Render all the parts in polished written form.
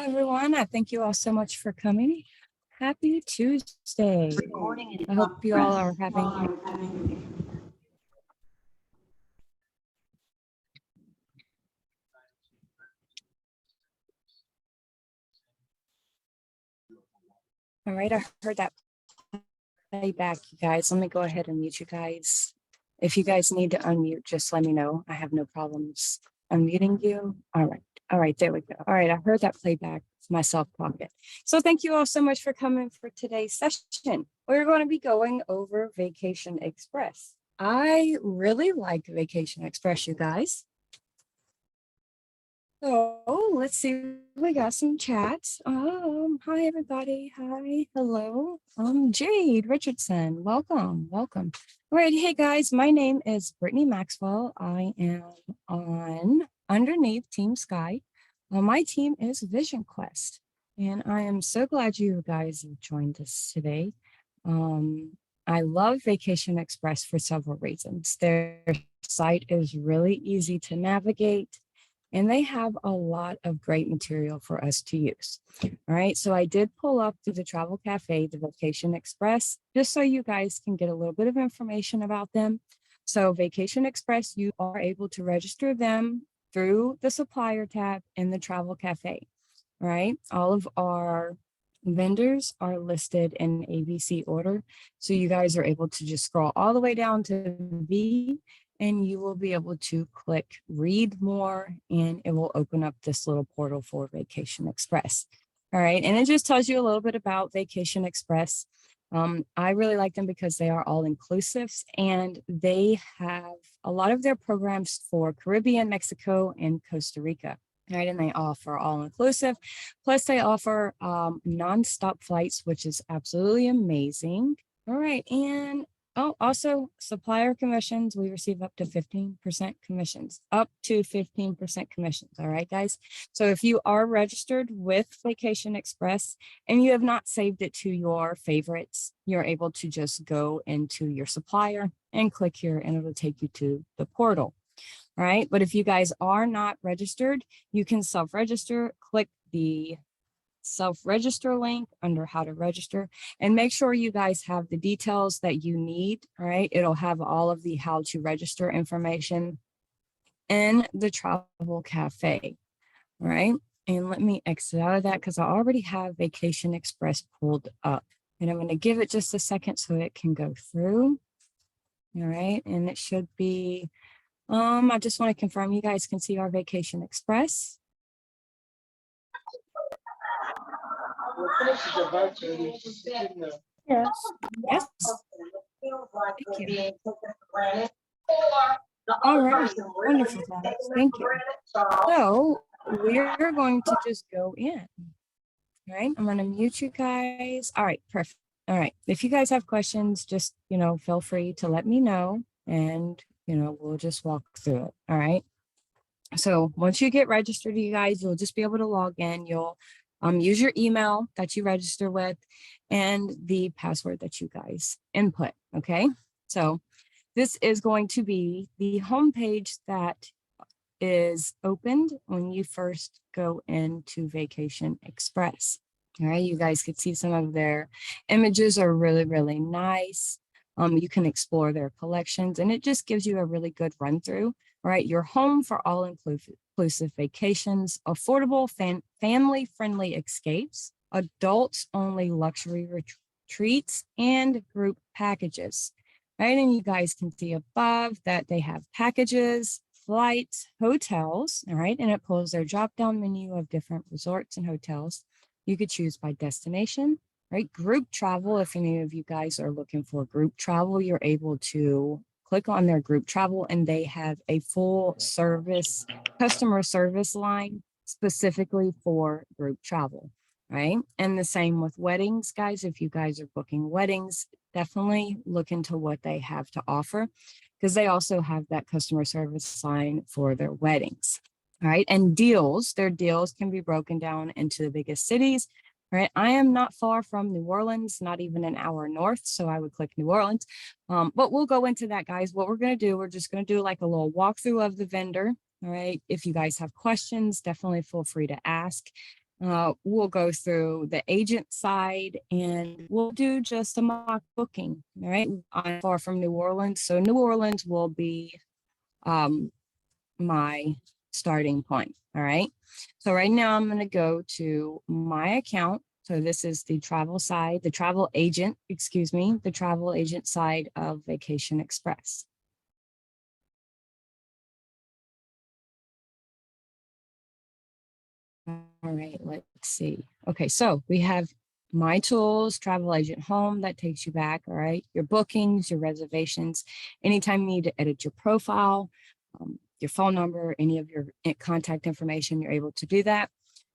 everyone. I thank you all so much for coming. Happy Tuesday. I hope you all are having all right. I heard that playback, you guys. Let me go ahead and mute you guys. If you guys need to unmute, just let me know. I have no problems unmuting you. All right. All right, there we go. All right, I heard that playback, myself talking. So thank you all so much for coming for today's session. We're going to be going over Vacation Express. I really like Vacation Express, you guys. So let's see, we got some chats. Hi everybody. Hi, hello. Jade Richardson, welcome. All right, hey guys, my name is Brittany Maxwell. I am on underneath Team Sky. My team is Vision Quest, and I am so glad you guys have joined us today. I love Vacation Express for several reasons. Their site is really easy to navigate, and they have a lot of great material for us to use. All right, so I did pull up through the Travel Cafe, the Vacation Express, just so you guys can get a little bit of information about them. So Vacation Express, you are able to register them through the supplier tab in the Travel Cafe. All right, all of our vendors are listed in ABC order. So you guys are able to just scroll all the way down to V, and you will be able to click read more, and it will open up this little portal for Vacation Express. All right, and it just tells you a little bit about Vacation Express. I really like them because they are all inclusives, and they have a lot of their programs for Caribbean, Mexico, and Costa Rica. Right, and they offer all inclusive, plus they offer non-stop flights, which is absolutely amazing. All right, and also supplier commissions, we receive up to 15% commissions, up to 15% commissions. All right, guys. So if you are registered with Vacation Express and you have not saved it to your favorites, you're able to just go into your supplier and click here, and it'll take you to the portal. All right, but if you guys are not registered, you can self-register, click the self-register link under how to register, and make sure you guys have the details that you need. All right, it'll have all of the how to register information in the Travel Cafe. All right, and let me exit out of that because I already have Vacation Express pulled up, and I'm going to give it just a second so it can go through. All right, and it should be I just want to confirm you guys can see our Vacation Express. Yes. Yes. Thank you. All right. Wonderful, guys. Thank you. So we're going to just go in. All right. I'm going to mute you guys. All right. Perfect. All right. If you guys have questions, just, feel free to let me know, and, we'll just walk through it. All right. So once you get registered, you guys, you'll just be able to log in. You'll use your email that you register with and the password that you guys input. Okay. So this is going to be the homepage that is opened when you first go into Vacation Express. All right. You guys can see some of their images are really, really nice. You can explore their collections, and it just gives you a really good run through. All right, your home for all inclusive vacations, affordable family-friendly escapes, adults-only luxury retreats, and group packages. Right, and you guys can see above that they have packages, flights, hotels. All right, and it pulls their drop-down menu of different resorts and hotels. You could choose by destination. Right, group travel. If any of you guys are looking for group travel, you're able to click on their group travel, and they have a full service, customer service line specifically for group travel, right? And the same with weddings, guys. If you guys are booking weddings, definitely look into what they have to offer, because they also have that customer service line for their weddings. All right, and deals, their deals can be broken down into the biggest cities. Right, I am not far from New Orleans, not even an hour north, so I would click New Orleans. But we'll go into that, guys. What we're going to do, we're just going to do like a little walkthrough of the vendor. All right, if you guys have questions, definitely feel free to ask. we'll go through the agent side and we'll do just a mock booking. All right. I'm far from New Orleans. So New Orleans will be my starting point. All right. So right now I'm going to go to my account. So this is the travel side, the travel agent, excuse me, the travel agent side of Vacation Express. All right, let's see. Okay, so we have My Tools, Travel Agent Home, that takes you back, all right? Your bookings, your reservations, anytime you need to edit your profile, your phone number, any of your contact information, you're able to do that,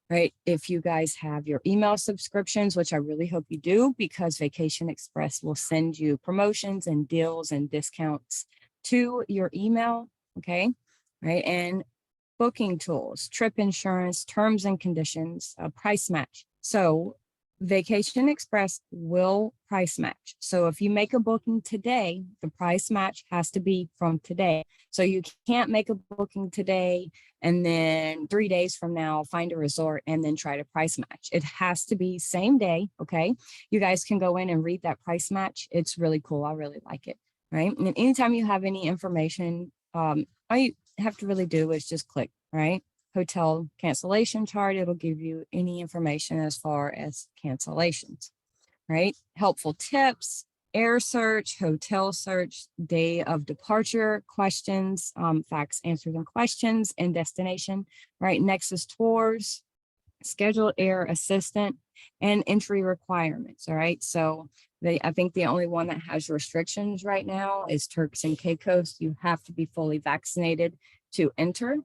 right? If you guys have your email subscriptions, which I really hope you do, because Vacation Express will send you promotions and deals and discounts to your email, okay? Right, and booking tools, trip insurance, terms and conditions, price match. So Vacation Express will price match. So if you make a booking today, the price match has to be from today. So you can't make a booking today and then 3 days from now find a resort and then try to price match. It has to be same day, okay? You guys can go in and read that price match. It's really cool. I really like it, right? And anytime you have any information, all you have to really do is just click, right? Hotel cancellation chart. It'll give you any information as far as cancellations, right? Helpful tips, air search, hotel search, day of departure questions, facts answered and questions, and destination, right? Nexus tours, scheduled air assistant, and entry requirements. All right. So I think the only one that has restrictions right now is Turks and Caicos. You have to be fully vaccinated to enter.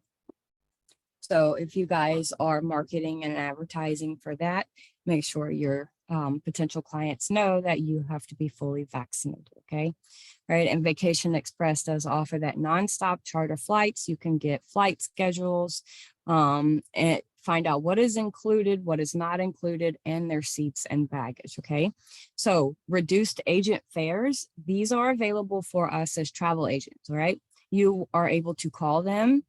So if you guys are marketing and advertising for that, make sure your potential clients know that you have to be fully vaccinated, okay? Right, and Vacation Express does offer that nonstop charter flights. You can get flight schedules and find out what is included, what is not included, and their seats and baggage, okay? So reduced agent fares, these are available for us as travel agents, all right? You are able to call them.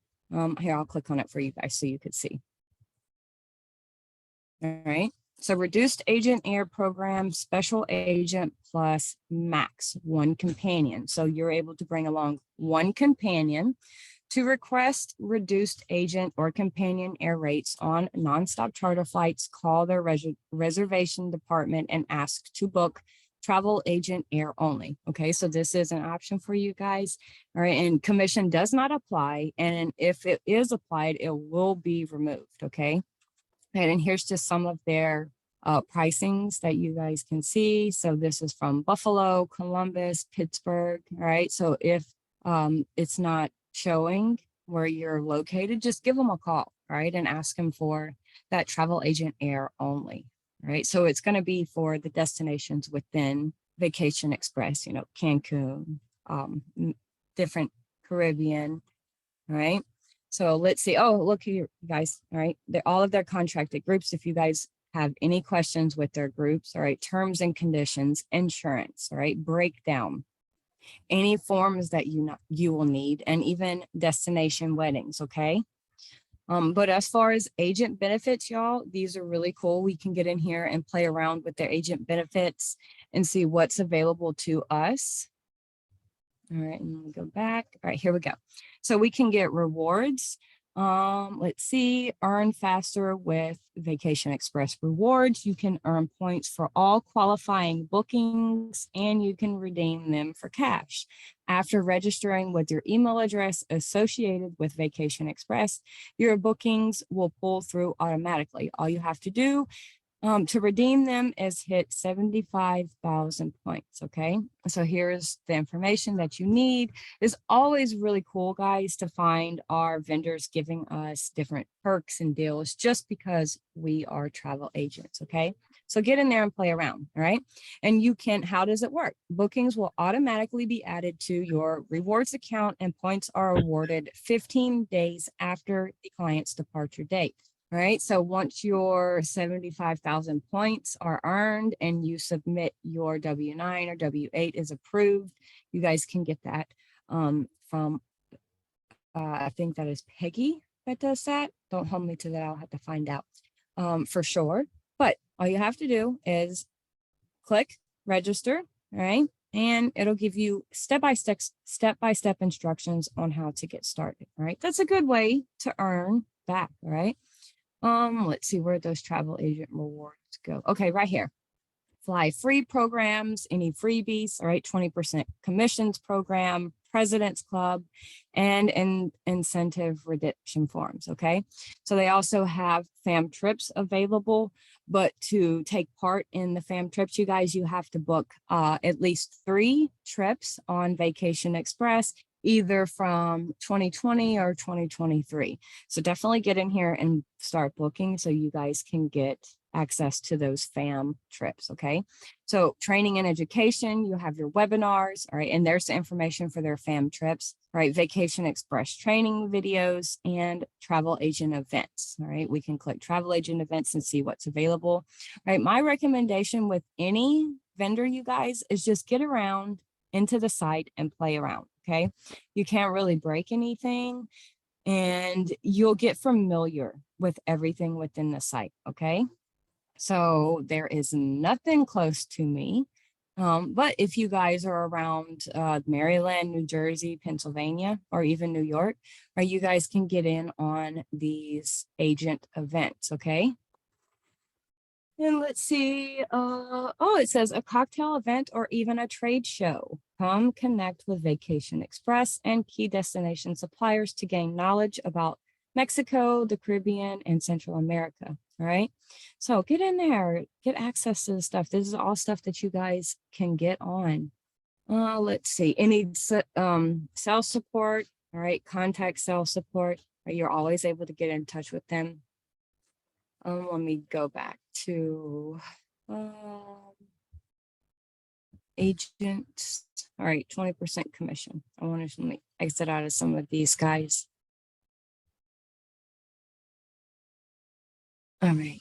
Here, I'll click on it for you guys so you could see. All right. So reduced agent air program, special agent plus max, one companion. So you're able to bring along one companion. To request reduced agent or companion air rates on nonstop charter flights, call their reservation department and ask to book travel agent air only. Okay, so this is an option for you guys. All right, and commission does not apply. And if it is applied, it will be removed. Okay, and here's just some of their pricings that you guys can see. So this is from Buffalo, Columbus, Pittsburgh. All right, so if it's not showing where you're located, just give them a call, right? And ask them for that travel agent air only, right? So it's going to be for the destinations within Vacation Express, you know, Cancun, different Caribbean, right? So let's see. Oh, look here, guys. All right. They're all of their contracted groups. If you guys have any questions with their groups, all right, terms and conditions, insurance, all right, breakdown, any forms that you will need, and even destination weddings, okay? But as far as agent benefits, y'all, these are really cool. We can get in here and play around with their agent benefits and see what's available to us. All right, and we go back. All right, here we go. So we can get rewards. Let's see, earn faster with Vacation Express rewards. You can earn points for all qualifying bookings and you can redeem them for cash. After registering with your email address associated with Vacation Express, your bookings will pull through automatically. All you have to do to redeem them is hit 75,000 points, okay? So here's the information that you need. It's always really cool, guys, to find our vendors giving us different perks and deals just because we are travel agents, okay? So get in there and play around, all right? And you can, how does it work? Bookings will automatically be added to your rewards account and points are awarded 15 days after the client's departure date. All right, so once your 75,000 points are earned and you submit your W-9 or W-8 is approved, you guys can get that from, I think that is Peggy that does that. Don't hold me to that, I'll have to find out. for sure. But all you have to do is click register, all right? And it'll give you step-by-step instructions on how to get started, all right? That's a good way to earn back, all right? Let's see where those travel agent rewards go. Okay, right here. Fly free programs, any freebies, all right, 20% commissions program, President's Club, and incentive redemption forms, okay? So they also have FAM trips available, but to take part in the FAM trips, you guys, you have to book at least 3 trips on Vacation Express, either from 2020 or 2023. So definitely get in here and start booking so you guys can get access to those FAM trips, okay? So training and education, you have your webinars, all right, and there's the information for their FAM trips, all right, Vacation Express training videos and travel agent events, all right? We can click travel agent events and see what's available, all right? My recommendation with any vendor, you guys, is just get around into the site and play around, okay? You can't really break anything and you'll get familiar with everything within the site, okay? So there is nothing close to me. But if you guys are around Maryland, New Jersey, Pennsylvania, or even New York, or you guys can get in on these agent events, okay? And let's see, oh, it says a cocktail event or even a trade show. Come connect with Vacation Express and key destination suppliers to gain knowledge about Mexico, the Caribbean, and Central America, all right? So get in there, get access to the stuff. This is all stuff that you guys can get on. Let's see, any sales support, all right, contact sales support, right? You're always able to get in touch with them. Let me go back to agent. All right, 20% commission. I want to exit out of some of these guys. All right.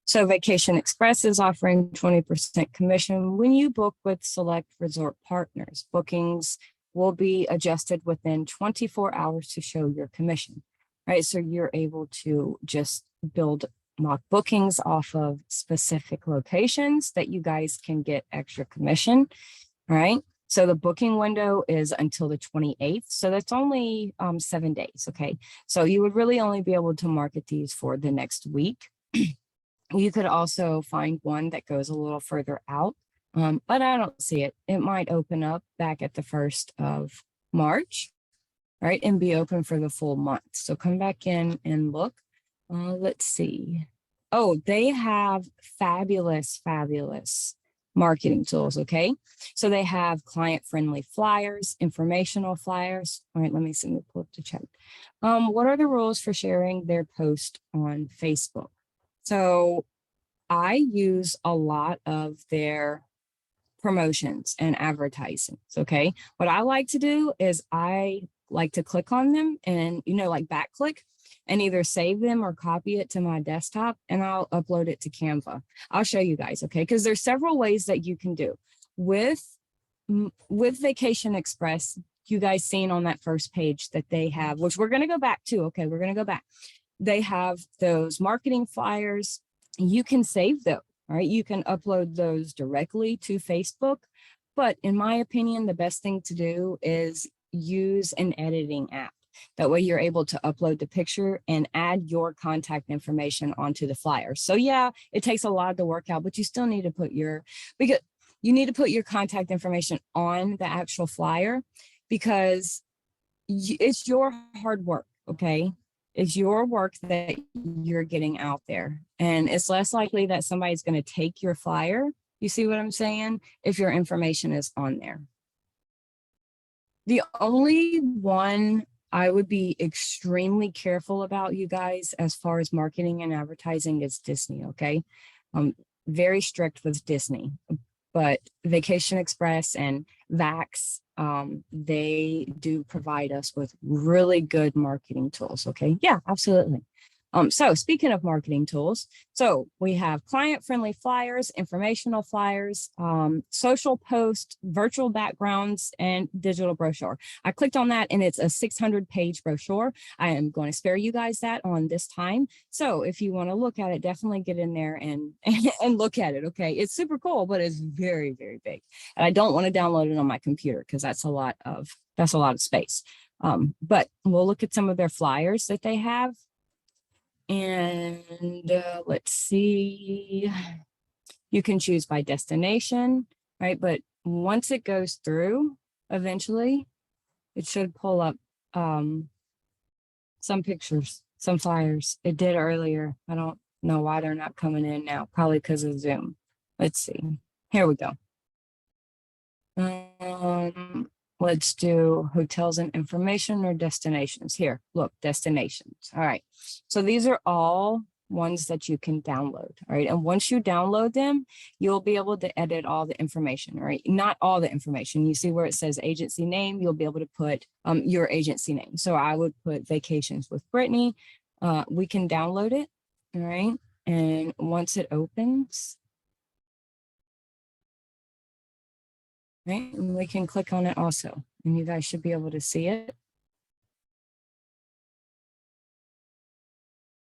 So Vacation Express is offering 20% commission when you book with select resort partners. Bookings will be adjusted within 24 hours to show your commission, right? So you're able to just build mock bookings off of specific locations that you guys can get extra commission, all right? So the booking window is until the 28th. So that's only 7 days, okay? So you would really only be able to market these for the next week. You could also find one that goes a little further out, but I don't see it. It might open up back at the 1st of March, right? And be open for the full month. So come back in and look. Let's see. Oh, they have fabulous, fabulous marketing tools, okay? So they have client-friendly flyers, informational flyers. All right, let me see, let me pull up the chat. What are the rules for sharing their post on Facebook? So I use a lot of their promotions and advertising, okay? What I like to do is I like to click on them and, you know, like backclick and either save them or copy it to my desktop and I'll upload it to Canva. I'll show you guys, okay? Because there's several ways that you can do. With Vacation Express, you guys seen on that first page that they have, which we're gonna go back to, okay? We're gonna go back. They have those marketing flyers. You can save those, all right? You can upload those directly to Facebook. But in my opinion, the best thing to do is use an editing app. That way you're able to upload the picture and add your contact information onto the flyer. So yeah, it takes a lot of the work out, but you still need to put your, because you need to put your contact information on the actual flyer because it's your hard work, okay? It's your work that you're getting out there. And it's less likely that somebody's going to take your flyer. You see what I'm saying? If your information is on there. The only one I would be extremely careful about, you guys, as far as marketing and advertising is Disney, okay? Very strict with Disney, but Vacation Express and Vax, they do provide us with really good marketing tools, okay? Yeah, absolutely. So speaking of marketing tools, so we have client-friendly flyers, informational flyers, social posts, virtual backgrounds, and digital brochure. I clicked on that and it's a 600-page brochure. I am going to spare you guys that on this time. So if you want to look at it, definitely get in there and, and look at it. Okay. It's super cool, but it's very, very big. And I don't want to download it on my computer because that's a lot of space. But we'll look at some of their flyers that they have. And let's see, you can choose by destination, right? But once it goes through, eventually, it should pull up some pictures, some flyers. It did earlier. I don't know why they're not coming in now, probably because of Zoom. Let's see. Here we go. Let's do hotels and information or destinations. Here, look, destinations. All right. So these are all ones that you can download. All right. And once you download them, you'll be able to edit all the information, right? Not all the information. You see where it says agency name, you'll be able to put your agency name. So I would put Vacations with Brittany. We can download it. All right. And once it opens, right, and we can click on it also, and you guys should be able to see it.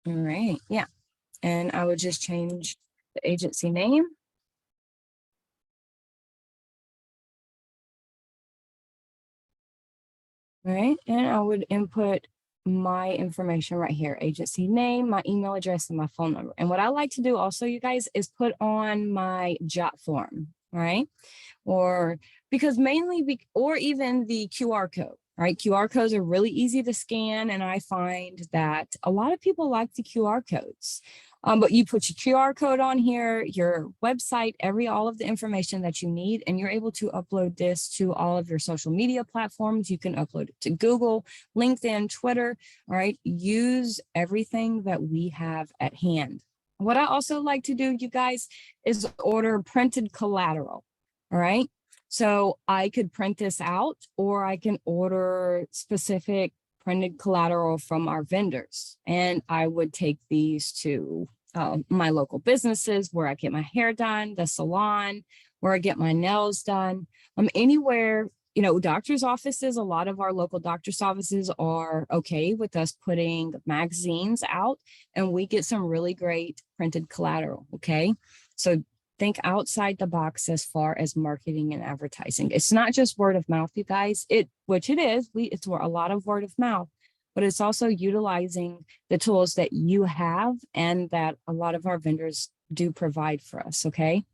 All right, yeah, and I would just change the agency name. All right, and I would input my information right here, agency name, my email address, and my phone number. And what I like to do also, you guys, is put on my jot form, right? Or because mainly, or even the QR code, right? QR codes are really easy to scan. And I find that a lot of people like the QR codes. But you put your QR code on here, your website, all of the information that you need, and you're able to upload this to all of your social media platforms. You can upload it to Google, LinkedIn, Twitter, all right? Use everything that we have at hand. What I also like to do, you guys, is order printed collateral, all right? So I could print this out, or I can order specific printed collateral from our vendors. And I would take these to my local businesses where I get my hair done, the salon, where I get my nails done, anywhere, you know, doctor's offices. A lot of our local doctor's offices are okay with us putting magazines out, and we get some really great printed collateral. Okay. So think outside the box as far as marketing and advertising. It's not just word of mouth, you guys, which it is, it's a lot of word of mouth, but it's also utilizing the tools that you have and that a lot of our vendors do provide for us, okay?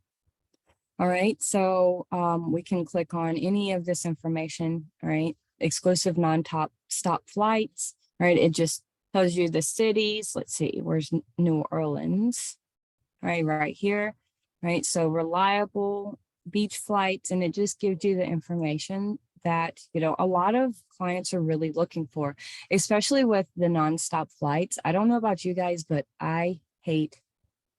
All right, so we can click on any of this information, all right? Exclusive non-top stop flights, right? It just tells you the cities. Let's see, where's New Orleans, right here. Right, so reliable beach flights, and it just gives you the information that, you know, a lot of clients are really looking for, especially with the nonstop flights. I don't know about you guys, but I hate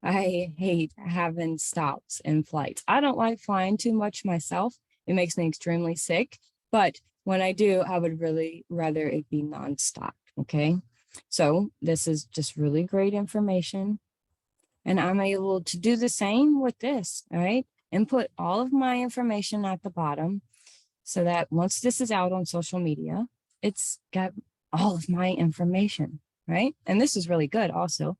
having stops in flights. I don't like flying too much myself. It makes me extremely sick, but when I do, I would really rather it be nonstop. Okay, so this is just really great information. And I'm able to do the same with this, all right? Input all of my information at the bottom so that once this is out on social media, it's got all of my information, right? And this is really good also.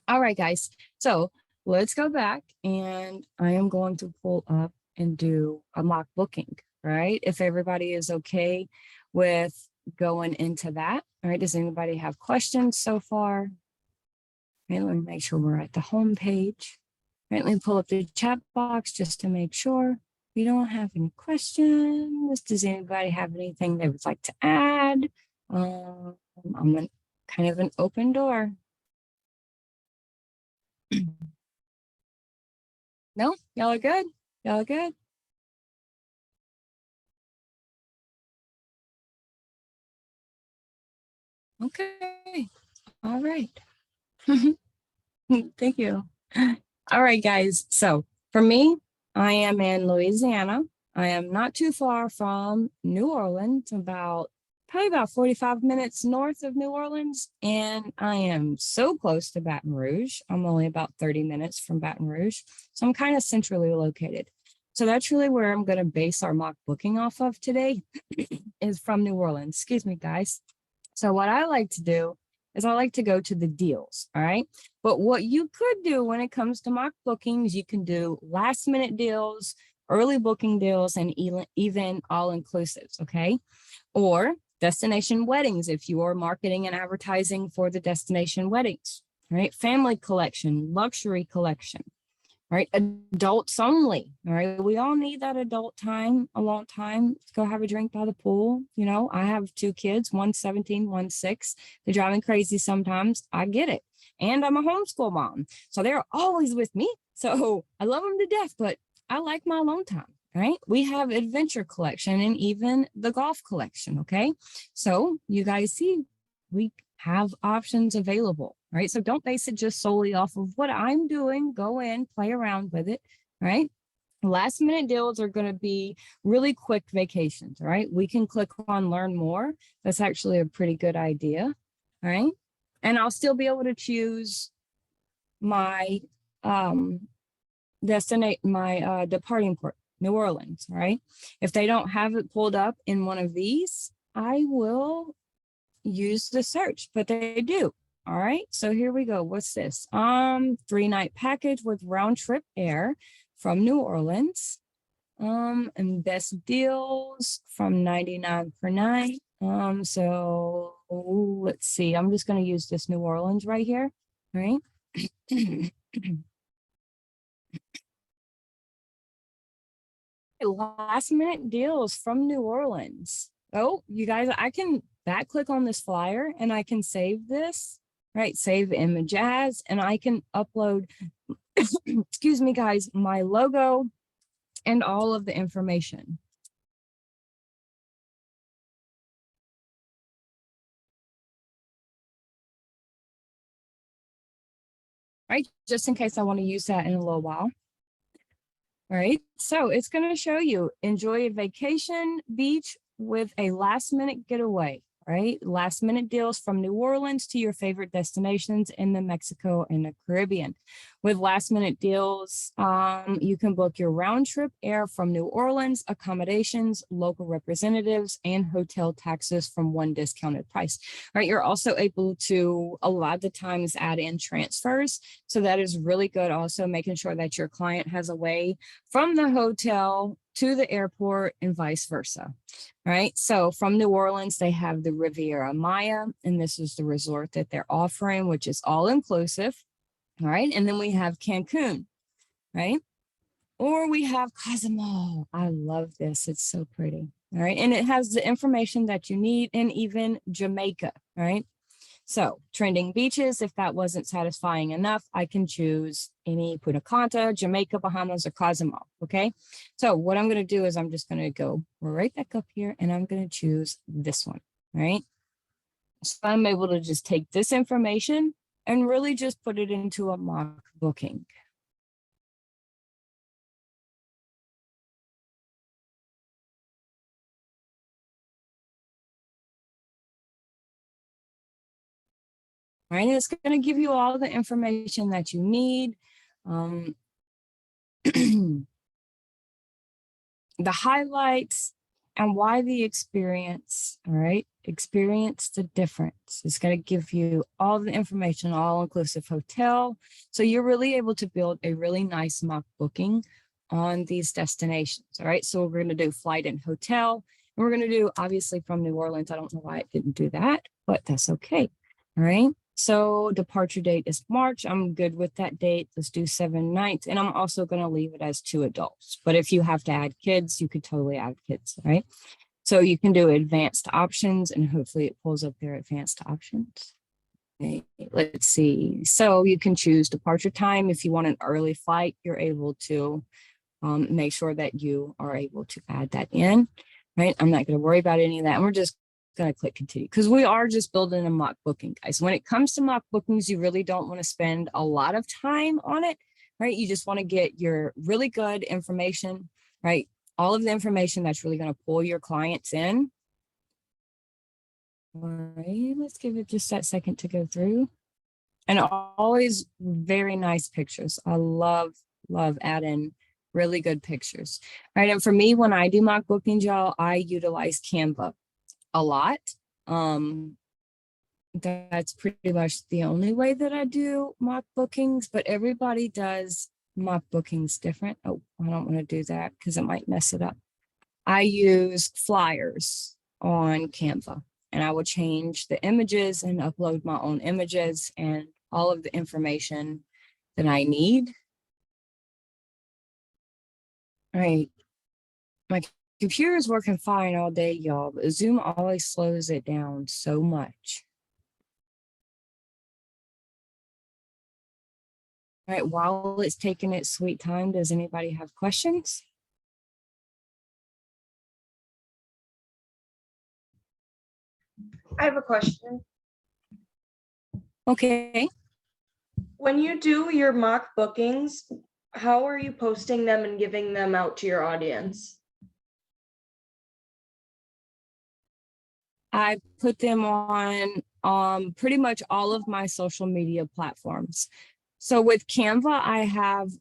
All right, guys. So let's go back, and I am going to pull up and do unlock booking, right? If everybody is okay with going into that, all right? Does anybody have questions so far? Okay, let me make sure we're at the home page. Right, let me pull up the chat box just to make sure we don't have any questions. Does anybody have anything they would like to add? I'm kind of an open door. No, y'all are good. Y'all are good. Okay. All right. Thank you. All right, guys. So for me, I am in Louisiana. I am not too far from New Orleans, about probably about 45 minutes north of New Orleans, and I am so close to Baton Rouge. I'm only about 30 minutes from Baton Rouge, so I'm kind of centrally located. So that's really where I'm going to base our mock booking off of today is from New Orleans. Excuse me, guys. So what I like to do is I like to go to the deals, all right? But what you could do when it comes to mock bookings, you can do last minute deals, early booking deals, and even all inclusives, okay? Or destination weddings if you are marketing and advertising for the destination weddings, right? Family collection, luxury collection, right? Adults only, all right? We all need that adult time, alone time to go have a drink by the pool. You know, I have two kids, one's 17, one's 6. They're driving crazy sometimes. I get it. And I'm a homeschool mom. So they're always with me. So I love them to death, but I like my alone time. Right? We have adventure collection and even the golf collection. Okay. So you guys see, we have options available, right? So don't base it just solely off of what I'm doing. Go in, play around with it, right? Last minute deals are going to be really quick vacations, right? We can click on learn more. That's actually a pretty good idea, right? And I'll still be able to choose my departing port, New Orleans, right? If they don't have it pulled up in one of these, I will use the search, but they do. All right, so here we go. What's this? 3-night package with round trip air from New Orleans. And best deals from 99 per night. So let's see. I'm just going to use this New Orleans right here. All right. Last minute deals from New Orleans. Oh, you guys, I can back click on this flyer and I can save this, right? Save image as, and I can upload, excuse me, guys, my logo and all of the information. Right, just in case I want to use that in a little while. All right, so it's going to show you enjoy a vacation beach with a last minute getaway, right? Last minute deals from New Orleans to your favorite destinations in the Mexico and the Caribbean. With last minute deals, you can book your round trip air from New Orleans, accommodations, local representatives, and hotel taxes from one discounted price, right? You're also able to a lot of the times add in transfers. So that is really good. Also making sure that your client has a way from the hotel to the airport and vice versa. All right. So from New Orleans, they have the Riviera Maya, and this is the resort that they're offering, which is all inclusive. All right. And then we have Cancun, right? Or we have Cozumel. I love this. It's so pretty. All right. And it has the information that you need, and even Jamaica. All right. So trending beaches, if that wasn't satisfying enough, I can choose any Punta Cana, Jamaica, Bahamas, or Cozumel, okay? So what I'm gonna do is I'm just gonna go right back up here and I'm gonna choose this one, right? So I'm able to just take this information and really just put it into a mock booking. Right, and it's gonna give you all the information that you need. The highlights and why the experience, all right? Experience the difference. It's going to give you all the information, all inclusive hotel. So you're really able to build a really nice mock booking on these destinations, all right? So we're going to do flight and hotel. And we're going to do, obviously, from New Orleans. I don't know why it didn't do that, but that's okay, all right? So departure date is March. I'm good with that date. Let's do 7 nights. And I'm also going to leave it as 2 adults. But if you have to add kids, you could totally add kids, right? So you can do advanced options and hopefully it pulls up their advanced options. Okay, let's see. So you can choose departure time. If you want an early flight, you're able to make sure that you are able to add that in, right? I'm not going to worry about any of that. And we're just going to click continue because we are just building a mock booking, guys. When it comes to mock bookings, you really don't want to spend a lot of time on it, right? You just want to get your really good information, right? All of the information that's really going to pull your clients in. All right, let's give it just that second to go through. And always very nice pictures. I love adding really good pictures. All right, and for me, when I do mock bookings, y'all, I utilize Canva a lot. Um, that's pretty much the only way that I do mock bookings, but everybody does mock bookings different. Oh, I don't want to do that because it might mess it up. I use flyers on Canva, and I will change the images and upload my own images and all of the information that I need. All right. My computer is working fine all day, y'all, but Zoom always slows it down so much. All right, while it's taking its sweet time, does anybody have questions? I have a question. Okay. When you do your mock bookings, how are you posting them and giving them out to your audience? I put them on pretty much all of my social media platforms. So with Canva, I have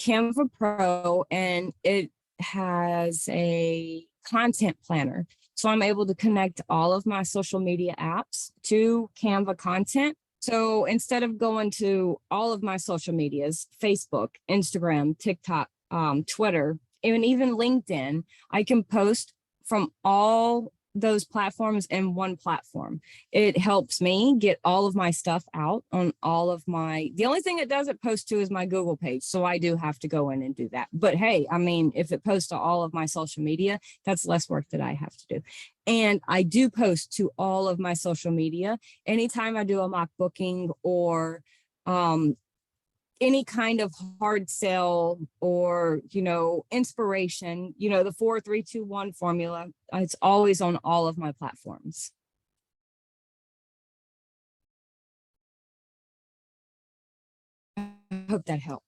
Canva Pro, and it has a content planner. So I'm able to connect all of my social media apps to Canva content. So instead of going to all of my social medias, Facebook, Instagram, TikTok, Twitter, and even LinkedIn, I can post from all those platforms in one platform. It helps me get all of my stuff out on all of the only thing it doesn't post to is my Google page. So I do have to go in and do that. But hey, I mean, if it posts to all of my social media, that's less work that I have to do. And I do post to all of my social media. Anytime I do a mock booking or any kind of hard sell or, inspiration, the 4-3-2-1 formula, it's always on all of my platforms. I hope that helped.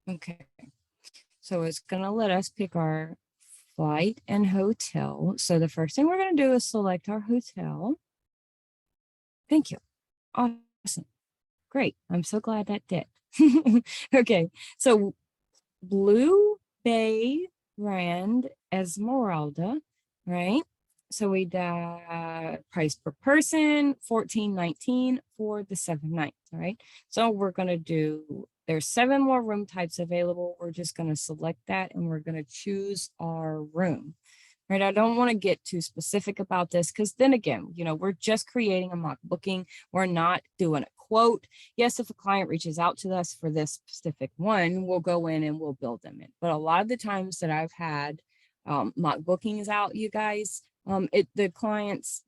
Okay. So it's going to let us pick our flight and hotel. So the first thing we're going to do is select our hotel. Thank you. Awesome. Great. I'm so glad that did. Okay. So Blue Bay Grand Esmeralda, right? So we price per person, $14.19 for the 7 nights, all right? So we're gonna there's 7 more room types available. We're just gonna select that and we're gonna choose our room. Right, I don't want to get too specific about this because then again, we're just creating a mock booking. We're not doing a quote. Yes, if a client reaches out to us for this specific one, we'll go in and we'll build them in. But a lot of the times that I've had mock bookings out, you guys, the clients,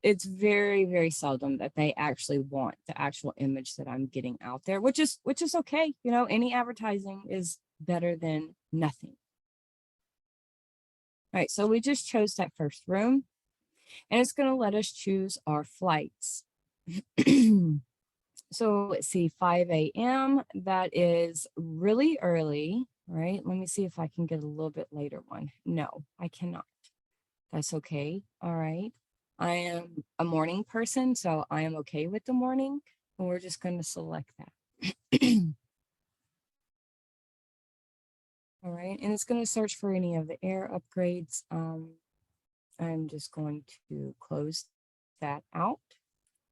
it's very, very seldom that they actually want the actual image that I'm getting out there, which is okay. Any advertising is better than nothing. All right, so we just chose that first room, and it's going to let us choose our flights. So let's see, 5 a.m. That is really early, right? Let me see if I can get a little bit later one. No, I cannot. That's okay. All right. I am a morning person, so I am okay with the morning, and we're just going to select that. All right, and it's going to search for any of the air upgrades. I'm just going to close that out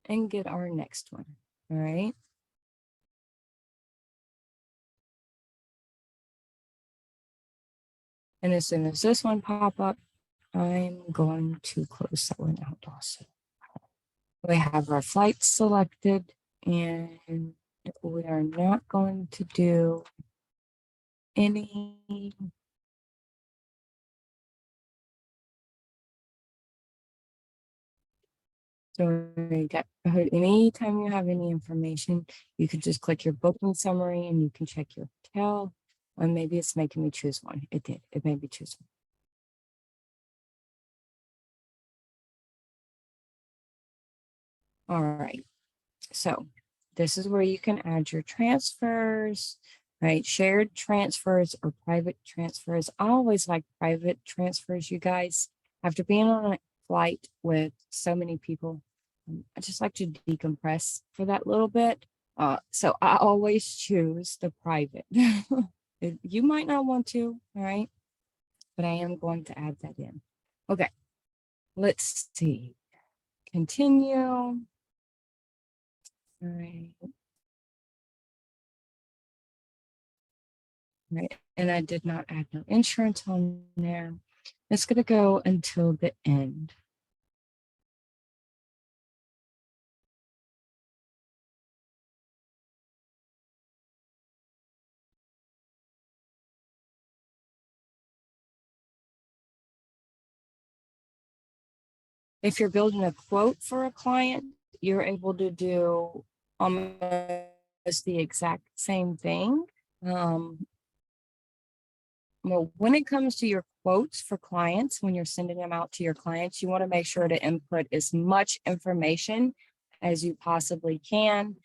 and get our next one. All right. And as soon as this one pop up, I'm going to close that one out also. We have our flights selected, and we are not going to do any So anytime you have any information, you could just click your booking summary and you can check your hotel. Or maybe it's making me choose one. It did. It made me choose one. All right. So this is where you can add your transfers. right? Shared transfers or private transfers. I always like private transfers, you guys. After being on a flight with so many people, I just like to decompress for that little bit. So I always choose the private. You might not want to, all right? But I am going to add that in. Okay, let's see. Continue. All right. Right. And I did not add no insurance on there. It's going to go until the end. If you're building a quote for a client, you're able to do almost the exact same thing. Well, when it comes to your quotes for clients, when you're sending them out to your clients, you want to make sure to input as much information as you possibly can.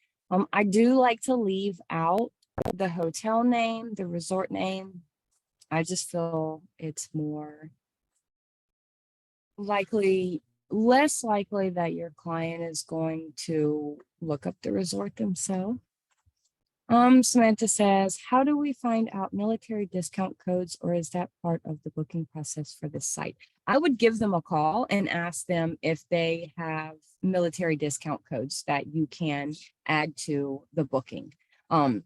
I do like to leave out the hotel name, the resort name. I just feel it's more likely, less likely that your client is going to look up the resort themselves. Samantha says, how do we find out military discount codes, or is that part of the booking process for this site? I would give them a call and ask them if they have military discount codes that you can add to the booking. And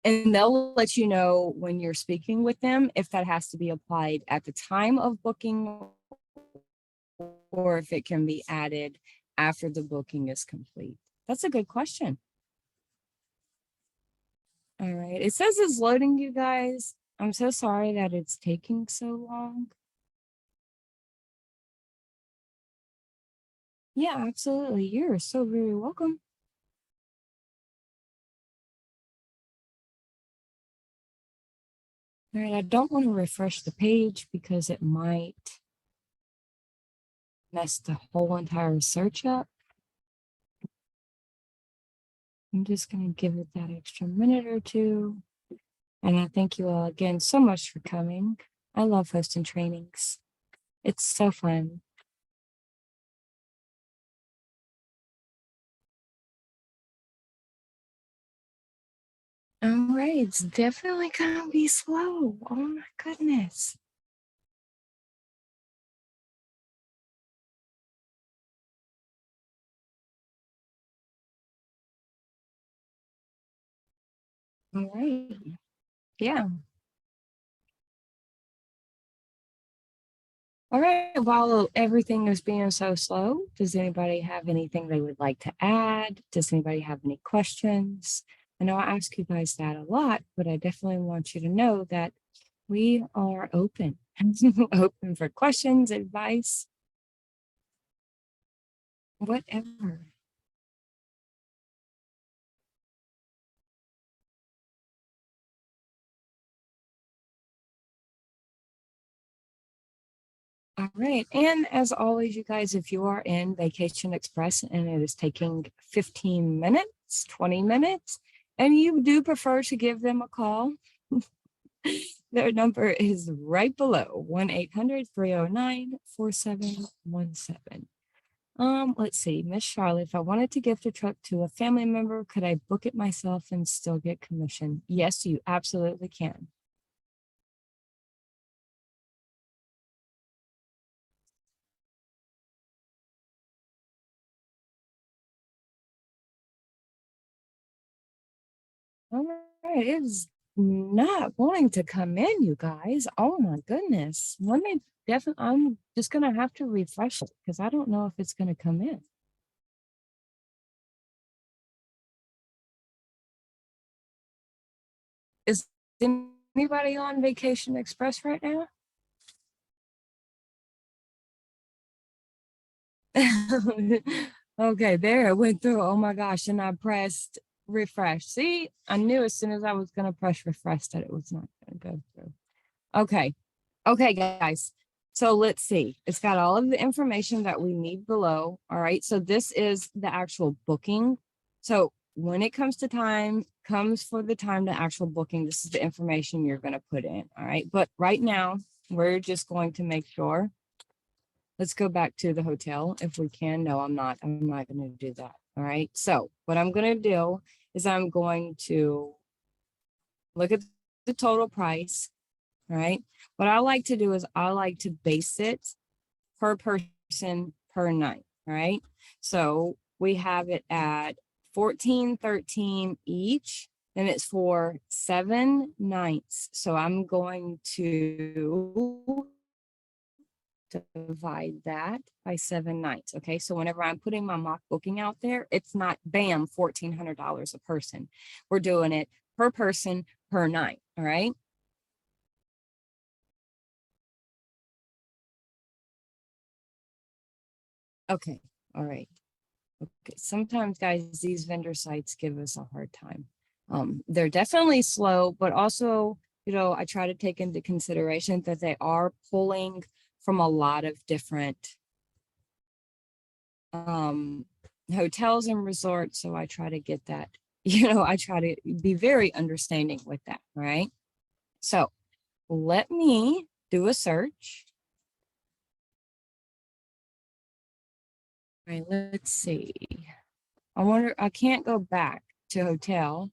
they'll let you know when you're speaking with them if that has to be applied at the time of booking or if it can be added after the booking is complete. That's a good question. All right, it says it's loading, you guys. I'm so sorry that it's taking so long. Yeah, absolutely. You're so very welcome. All right, I don't want to refresh the page because it might mess the whole entire search up. I'm just going to give it that extra minute or two. And I thank you all again so much for coming. I love hosting trainings. It's so fun. All right, it's definitely gonna be slow. Oh my goodness. All right. Yeah. All right. While everything is being so slow, does anybody have anything they would like to add? Does anybody have any questions? I know I ask you guys that a lot, but I definitely want you to know that we are open, open for questions, advice, whatever. All right. And as always, you guys, if you are in Vacation Express and it is taking 15 minutes, 20 minutes, and you do prefer to give them a call, their number is right below 1-800-309-4717. Let's see, Miss Charlotte, if I wanted to gift a truck to a family member, could I book it myself and still get commission? Yes, you absolutely can. All right, it is not wanting to come in, you guys. Oh my goodness. Let me definitely, I'm just gonna have to refresh it because I don't know if it's gonna come in. Is anybody on Vacation Express right now? Okay, there it went through. Oh my gosh. And I pressed refresh. See, I knew as soon as I was gonna press refresh that it was not gonna go through. Okay. Okay, guys. So let's see. It's got all of the information that we need below. All right. So this is the actual booking. So when it comes to comes for the time to actual booking, this is the information you're going to put in. All right. But right now, we're just going to make sure. Let's go back to the hotel if we can. No, I'm not going to do that. All right. So what I'm going to do is I'm going to look at the total price. All right. What I like to do is I like to base it per person per night. All right. So we have it at $14.13 each. And it's for 7 nights. So I'm going to divide that by 7 nights. Okay. So whenever I'm putting my mock booking out there, it's not bam, $1,400 a person. We're doing it per person per night. All right. Okay. All right. Okay. Sometimes, guys, these vendor sites give us a hard time. They're definitely slow, but also, I try to take into consideration that they are pulling from a lot of different hotels and resorts. So I try to get that, I try to be very understanding with that. Right. So let me do a search. All right, let's see. I wonder, I can't go back to hotel.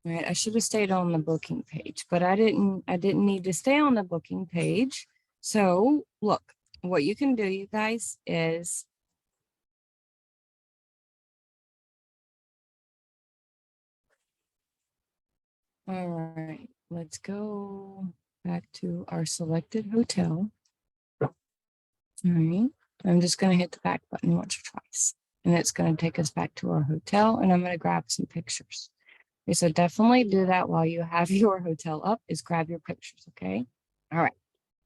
All right, I should have stayed on the booking page, but I didn't need to stay on the booking page. So look, what you can do, you guys, is all right, let's go back to our selected hotel. All right, I'm just going to hit the back button once or twice, and it's going to take us back to our hotel, and I'm going to grab some pictures. Okay, so definitely do that while you have your hotel up, is grab your pictures, okay? All right,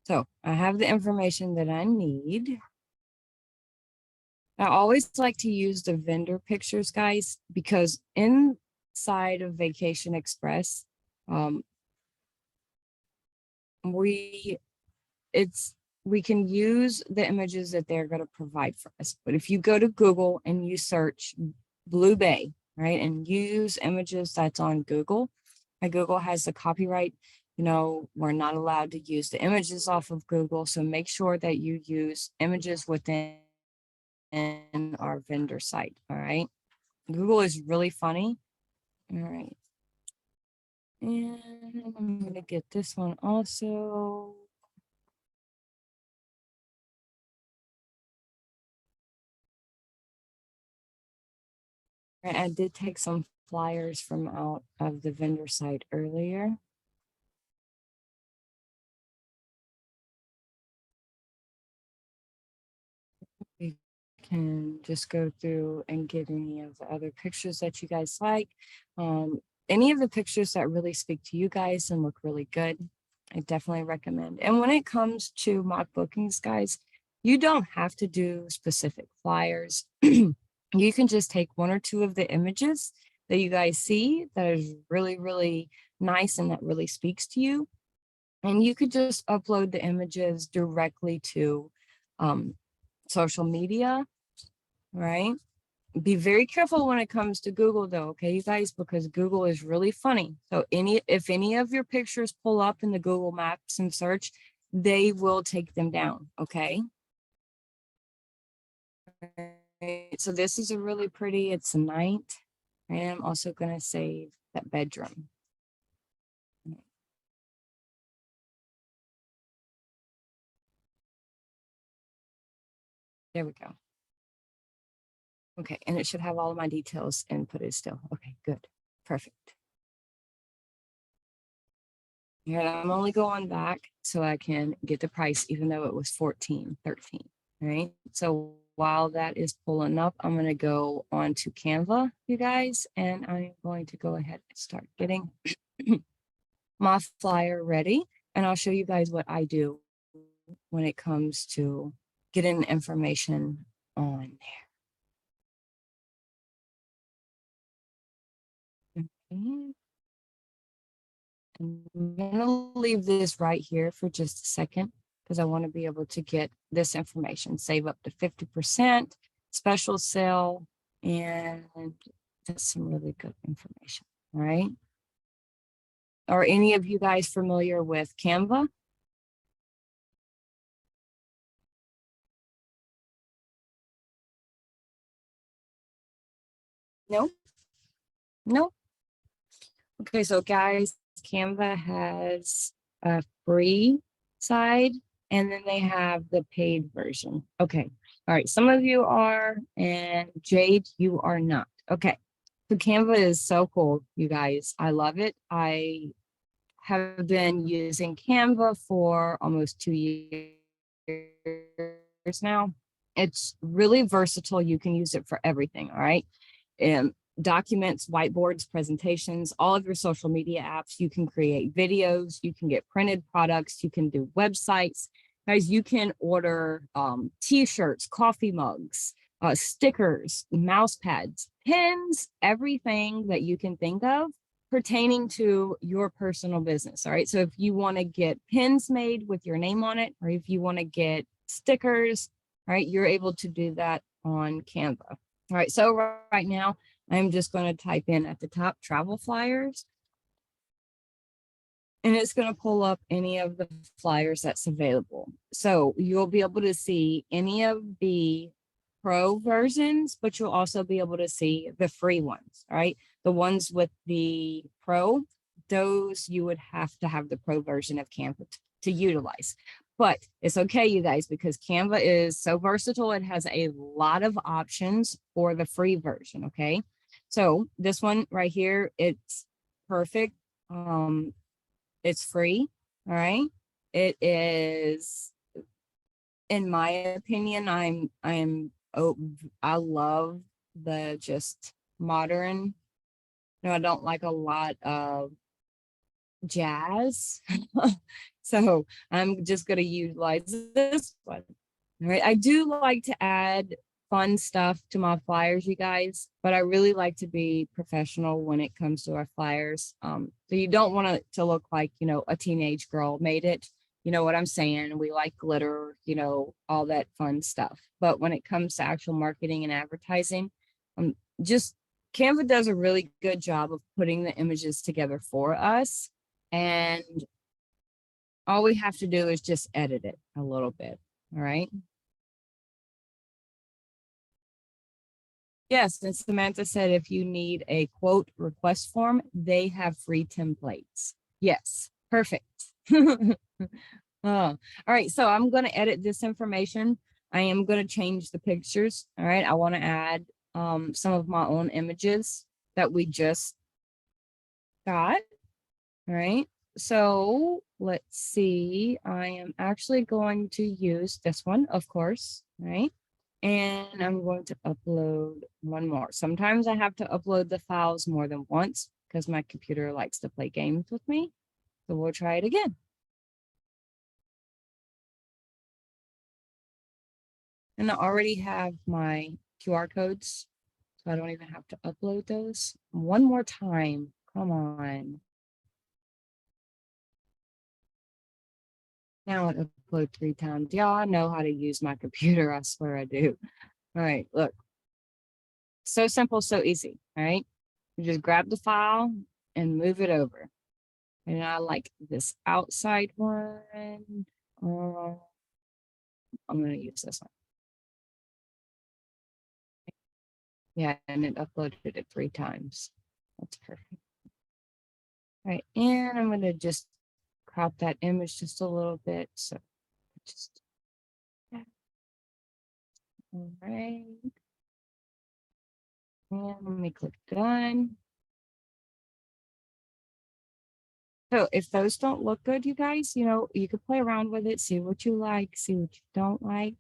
so I have the information that I need. I always like to use the vendor pictures, guys, because inside of Vacation Express, we can use the images that they're going to provide for us. But if you go to Google and you search Blue Bay, right, and use images that's on Google, and Google has the copyright, we're not allowed to use the images off of Google. So make sure that you use images within our vendor site. All right. Google is really funny. All right. And I'm going to get this one also. I did take some flyers from out of the vendor site earlier. We can just go through and get any of the other pictures that you guys like. Any of the pictures that really speak to you guys and look really good, I definitely recommend. And when it comes to mock bookings, guys, you don't have to do specific flyers. You can just take 1 or 2 of the images that you guys see that is really, really nice and that really speaks to you. And you could just upload the images directly to social media, right? Be very careful when it comes to Google though, okay, you guys, because Google is really funny. So if any of your pictures pull up in the Google Maps and search, they will take them down, okay? So this is a really pretty, it's a night. And I'm also gonna save that bedroom. There we go. Okay, and it should have all of my details inputted still. Okay, good, perfect. And I'm only going back so I can get the price, even though it was $14.13. Right. So while that is pulling up, I'm going to go on to Canva, you guys, and I'm going to go ahead and start getting my flyer ready. And I'll show you guys what I do when it comes to getting information on there. Okay. I'm going to leave this right here for just a second because I want to be able to get this information, save up to 50%, special sale, and just some really good information. All right. Are any of you guys familiar with Canva? No? No? Okay, so guys, Canva has a free side and then they have the paid version. Okay. All right. Some of you are, and Jade, you are not. Okay. So Canva is so cool, you guys. I love it. I have been using Canva for almost 2 years now. It's really versatile. You can use it for everything. All right. Documents, whiteboards, presentations, all of your social media apps. You can create videos, you can get printed products, you can do websites. Guys, you can order t-shirts, coffee mugs, stickers, mouse pads, pins, everything that you can think of pertaining to your personal business. All right. So if you want to get pins made with your name on it, or if you want to get stickers, all right, you're able to do that on Canva. All right. So right now, I'm just going to type in at the top travel flyers. And it's going to pull up any of the flyers that's available. So you'll be able to see any of the pro versions, but you'll also be able to see the free ones, all right? The ones with the pro, those you would have to have the pro version of Canva to utilize. But it's okay, you guys, because Canva is so versatile. It has a lot of options for the free version, okay? So this one right here, it's perfect. It's free, all right? It is, in my opinion, I love the just modern. No, I don't like a lot of jazz. So I'm just going to utilize this one. All right. I do like to add fun stuff to my flyers, you guys, but I really like to be professional when it comes to our flyers. So you don't want it to look like, a teenage girl made it. You know what I'm saying? We like glitter, all that fun stuff. But when it comes to actual marketing and advertising, just Canva does a really good job of putting the images together for us. And all we have to do is just edit it a little bit. All right. Yes, and Samantha said if you need a quote request form, they have free templates. Yes, perfect. All right, so I'm going to edit this information. I am going to change the pictures. All right, I want to add some of my own images that we just got. All right, so let's see. I am actually going to use this one, of course. All right. And I'm going to upload one more. Sometimes I have to upload the files more than once because my computer likes to play games with me. So we'll try it again. And I already have my QR codes, so I don't even have to upload those. One more time. Come on. Now it upload 3 times. Y'all know how to use my computer. I swear I do. All right, look. So simple, so easy. All right. You just grab the file and move it over. And I like this outside one. I'm going to use this one. Yeah, and it uploaded it 3 times. That's perfect. All right, and I'm going to just crop that image just a little bit. So just, yeah. All right. And let me click done. So if those don't look good, you guys, you could play around with it, see what you like, see what you don't like.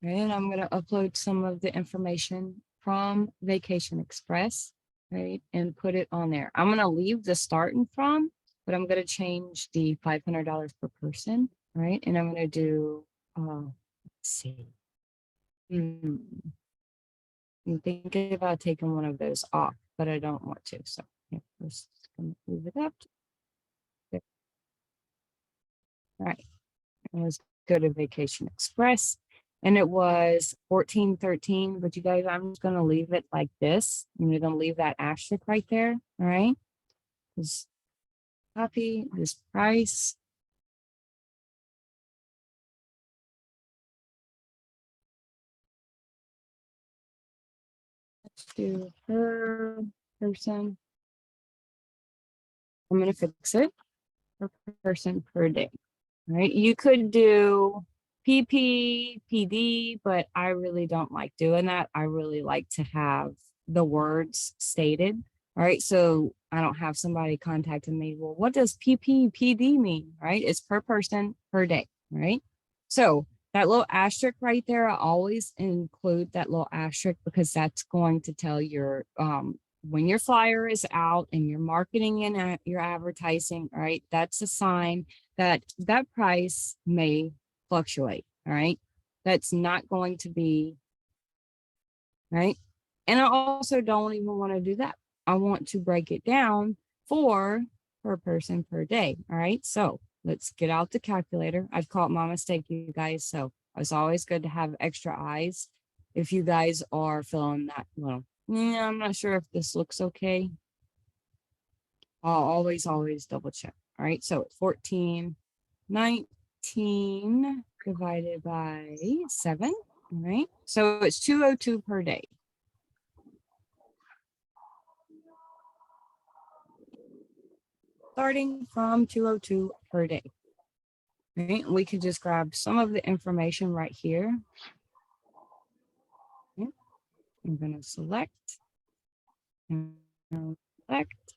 And I'm going to upload some of the information from Vacation Express, right, and put it on there. I'm going to leave the starting from, but I'm going to change the $500 per person, right? And I'm going to do, let's see. I'm thinking about taking one of those off, but I don't want to. So yeah, let's move it up. There. All right. And let's go to Vacation Express. and it was 14.13. But you guys, I'm just gonna leave it like this. And you're gonna leave that asterisk right there. All right. Just copy this price. Let's do per person. I'm gonna fix it per person per day. All right. You could do PP, PD, but I really don't like doing that. I really like to have the words stated. All right. So I don't have somebody contacting me. Well, what does PP, PD mean? Right? It's per person per day. Right. So that little asterisk right there, I always include that little asterisk because that's going to tell your when your flyer is out and you're marketing and your advertising, all right, that's a sign that that price may fluctuate. All right. That's not going to be right. And I also don't even want to do that. I want to break it down for per person per day. All right. So let's get out the calculator. I've caught my mistake, you guys. So it's always good to have extra eyes. If you guys are feeling that, well, yeah, I'm not sure if this looks okay. I'll always double check. All right. So 14.19 divided by 7. All right. So it's 202 per day. Starting from 202 per day. Right? We could just grab some of the information right here. Okay. I'm going to select and select.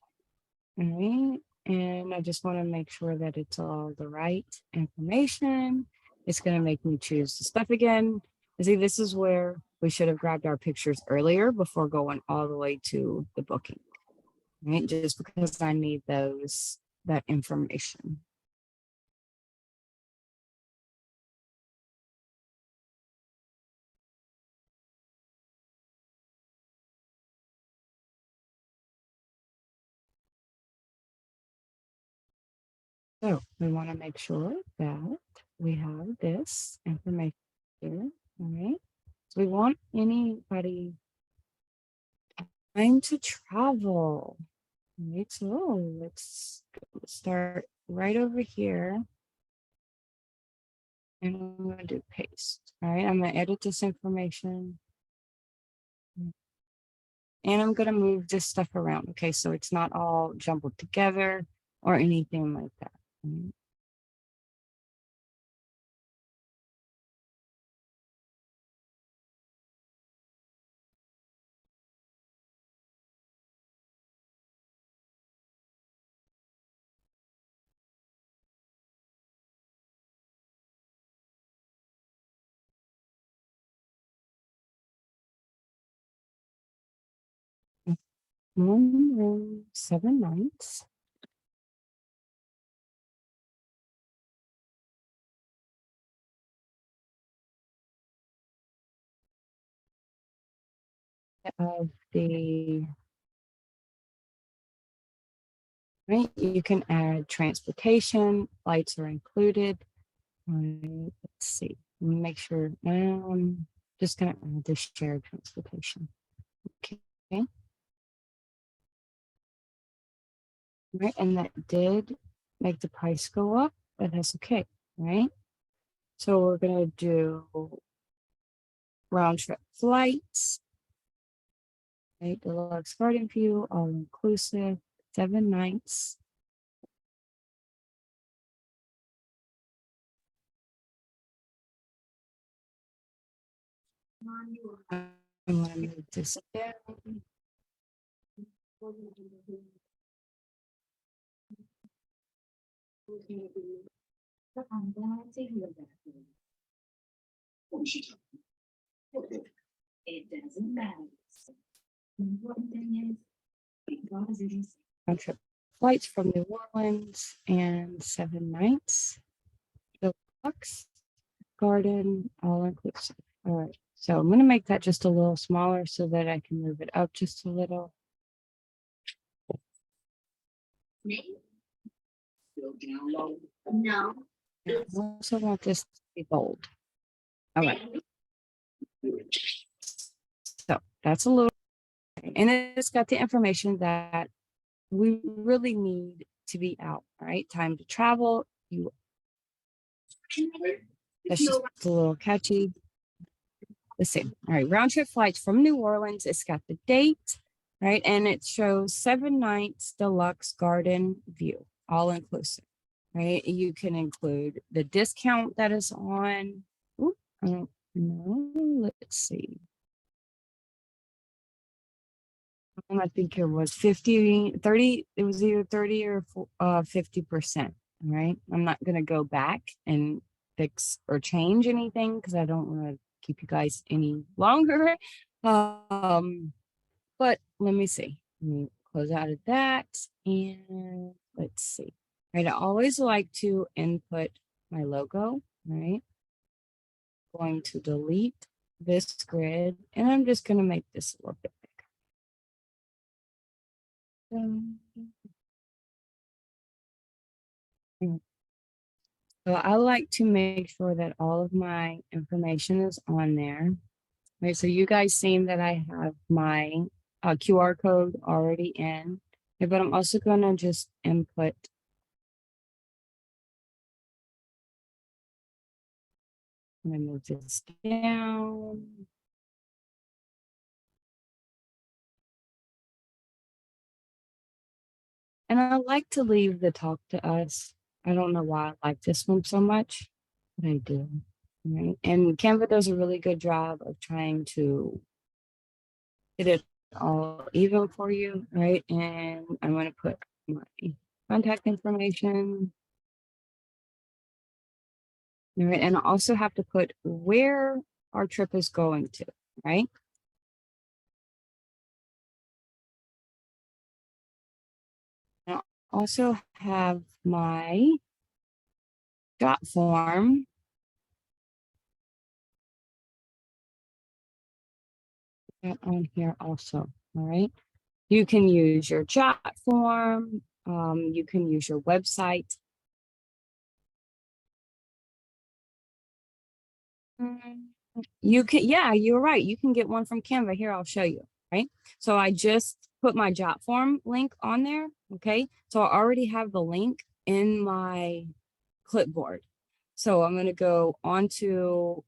All right. And I just want to make sure that it's all the right information. It's going to make me choose the stuff again. See, this is where we should have grabbed our pictures earlier before going all the way to the booking. Right? Just because I need that information. So we want to make sure that we have this information here. All right. So we want anybody time to travel. All right. So let's start right over here. And I'm going to do paste. All right. I'm going to edit this information. And I'm going to move this stuff around. Okay. So it's not all jumbled together or anything like that. All right. One room, 7 nights. Of the right, you can add transportation, flights are included. Let's see, let me make sure. Just gonna add the shared transportation. Okay. Right, and that did make the price go up, but that's okay, right? So we're gonna do round trip flights. Right, deluxe garden view, all inclusive, 7 nights. I'm gonna move this down. I'm glad to hear that. It doesn't matter. The important thing is because it is round trip flights from New Orleans and 7 nights. Deluxe garden, all inclusive. All right. So I'm going to make that just a little smaller so that I can move it up just a little. No. I also want this to be bold. All right. So that's a little, and it's got the information that we really need to be out, right? Time to travel. That's just a little catchy. Let's see. All right, round trip flights from New Orleans. It's got the date, right? And it shows 7 nights deluxe garden view, all inclusive, right? You can include the discount that is on. Ooh, I don't know. Let's see. I think it was 50, 30. It was either 30 or 50%. Right. I'm not going to go back and fix or change anything because I don't want to keep you guys any longer. But let me see. Let me close out of that. And let's see. Right. I always like to input my logo. Right. Going to delete this grid. And I'm just going to make this a little bit bigger. So I like to make sure that all of my information is on there. Right, so you guys seen that I have my QR code already in, but I'm also gonna just input. I'm gonna move this down. And I like to leave the talk to us. I don't know why I like this one so much, but I do. Right. And Canva does a really good job of trying to get it all even for you, right? And I'm going to put my contact information. All right. And I also have to put where our trip is going to, right? I also have my jot form. On here also, all right? You can use your jot form. You can use your website. You can, yeah, you're right. You can get one from Canva. Here, I'll show you, right? So I just put my jot form link on there, okay? So I already have the link in my clipboard. So I'm going to go onto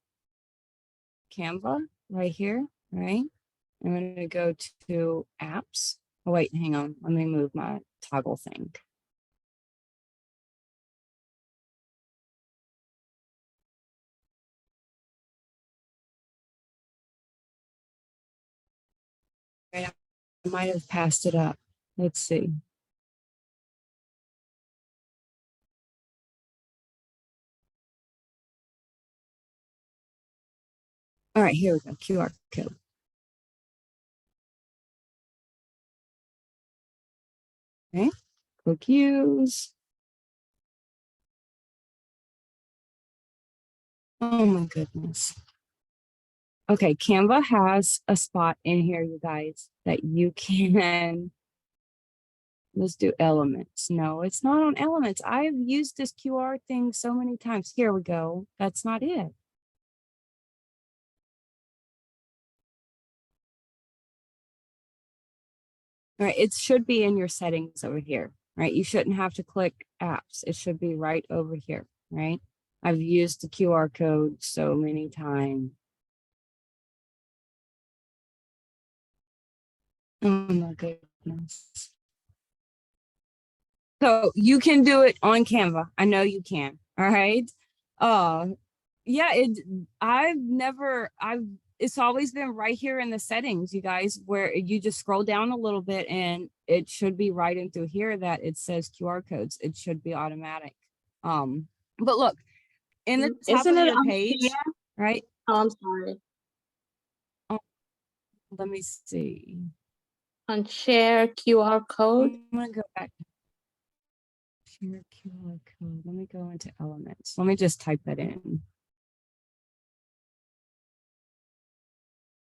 Canva right here, right? I'm going to go to apps. Oh, wait, hang on. Let me move my toggle thing. Right, I might have passed it up. Let's see. All right, here we go. QR code. Okay, click use. Oh my goodness. Okay, Canva has a spot in here, you guys, that you can, let's do elements. No, it's not on elements. I've used this QR thing so many times. Here we go. That's not it. All right, it should be in your settings over here, right? You shouldn't have to click apps. It should be right over here, right? I've used the QR code so many times. Oh my goodness. So you can do it on Canva. I know you can. All right. Yeah, it's always been right here in the settings, you guys, where you just scroll down a little bit and it should be right in through here that it says QR codes. It should be automatic. But look, in the top Isn't of it your on page, share? right? Oh, I'm sorry. Let me see. On share QR code. I'm gonna go back. Share QR code. Let me go into elements. Let me just type that in.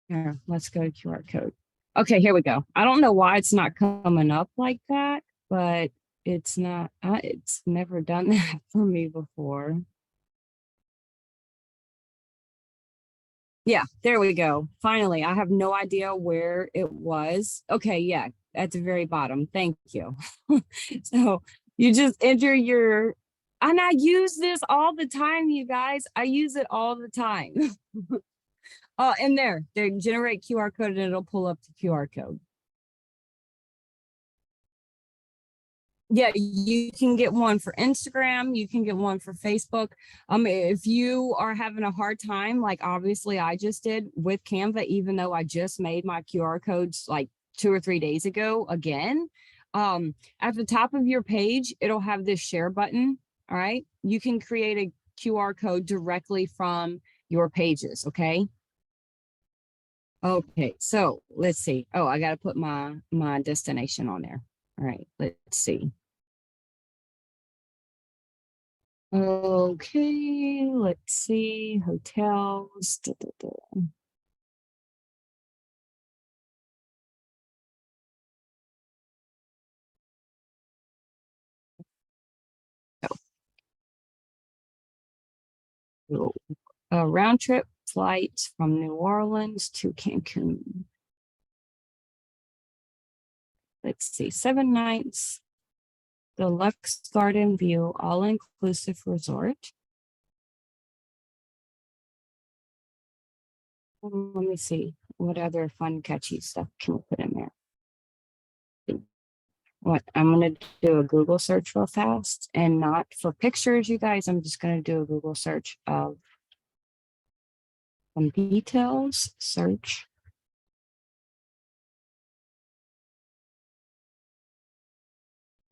Here, let's go to QR code. Okay, here we go. I don't know why it's not coming up like that, but it's not, it's never done that for me before. Yeah, there we go. Finally, I have no idea where it was. Okay, yeah, at the very bottom. Thank you. So you just enter your, and I use this all the time, you guys. I use it all the time. Oh, and there, they generate QR code and it'll pull up the QR code. Yeah, you can get one for Instagram, you can get one for Facebook. If you are having a hard time, like obviously I just did with Canva, even though I just made my QR codes like 2 or 3 days ago again, at the top of your page, it'll have this share button. All right. You can create a QR code directly from your pages. Okay. Okay. So let's see. Oh, I got to put my destination on there. All right. Let's see. Okay, let's see, hotels. Oh, a round trip flights from New Orleans to Cancun. Let's see, 7 nights, deluxe garden view, all-inclusive resort. Let me see, what other fun, catchy stuff can we put in there? What I'm gonna do a Google search real fast, and not for pictures, you guys. I'm just gonna do a Google search of some details, search.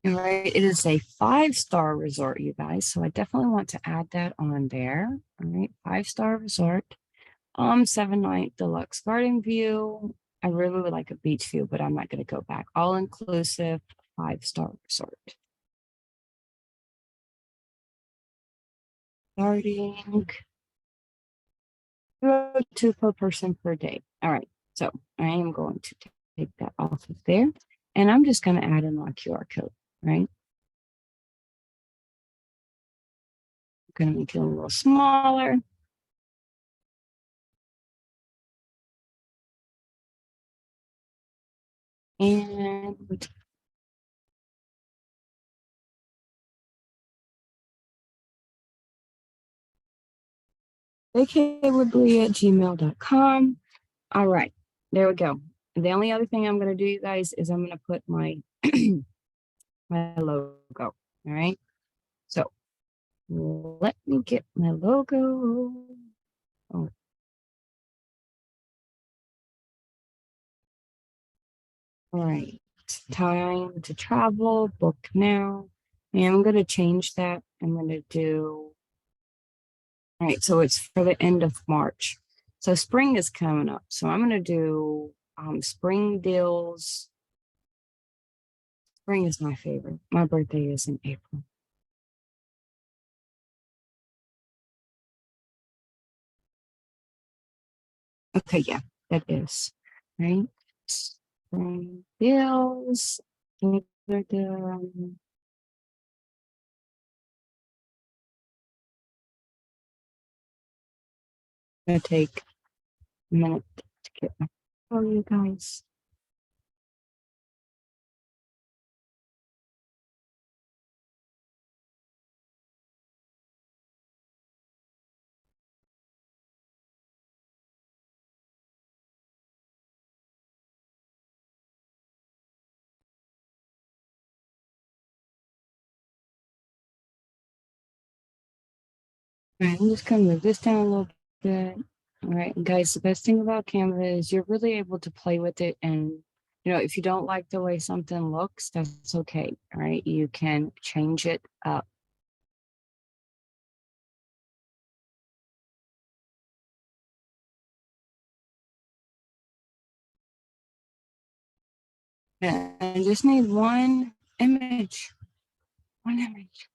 All right, it is a 5-star resort, you guys. So I definitely want to add that on there. All right, 5-star resort. 7-night deluxe garden view. I really would like a beach view, but I'm not going to go back. All inclusive 5-star resort. Starting 2 per person per day. All right, so I am going to take that off of there, and I'm just going to add in my QR code. Right. I'm going to make it a little smaller. And akwoodley@gmail.com. All right, there we go. The only other thing I'm going to do, you guys, is I'm going to put my my logo. All right. So let me get my logo. Oh. All right. Time to travel, book now. And I'm going to change that. I'm going to do. All right. So it's for the end of March. So spring is coming up. So I'm going to do spring deals. Spring is my favorite. My birthday is in April. Okay, yeah, that is right. Spring deals. Gonna take a minute to get my for you guys. All right, I'm just gonna move this down a little bit. All right, and guys, the best thing about Canva is you're really able to play with it, and if you don't like the way something looks, that's okay. All right, you can change it up. And I just need one image. One image.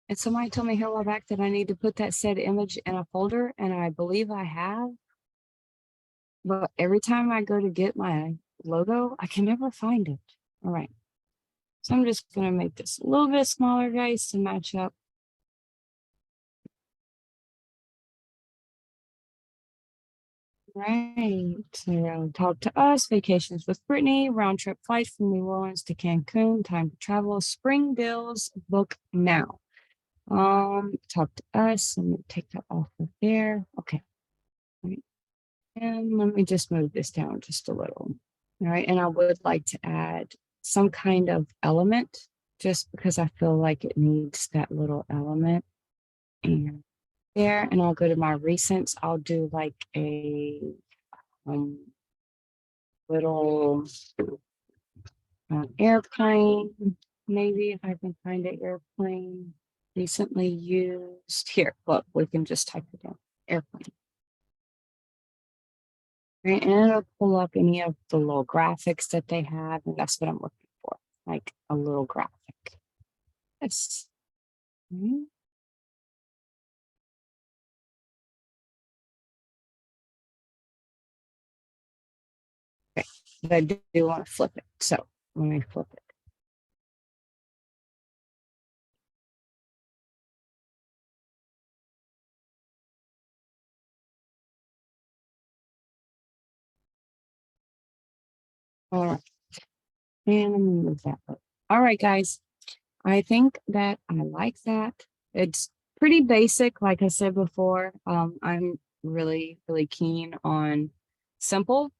And somebody told me here a while back that I need to put that said image in a folder, and I believe I have. But every time I go to get my logo, I can never find it. All right. So I'm just going to make this a little bit smaller, guys, to match up. Right. So talk to us, vacations with Brittany, round trip flight from New Orleans to Cancun, time to travel, spring deals, book now. Talk to us. Let me take that off of there. Okay. All right. And let me just move this down just a little. All right. And I would like to add some kind of element just because I feel like it needs that little element. And there, and I'll go to my recents. I'll do like a um, little airplane, maybe if I can find an airplane recently used. Here, look, we can just type it in, airplane. Right, and it'll pull up any of the little graphics that they have, and that's what I'm looking for, like a little graphic. Yes. Mhm. Okay, but I do want to flip it, so let me flip it. All right, and let me move that up. All right, guys, I think that I like that. It's pretty basic, like I said before. I'm really, really keen on simple.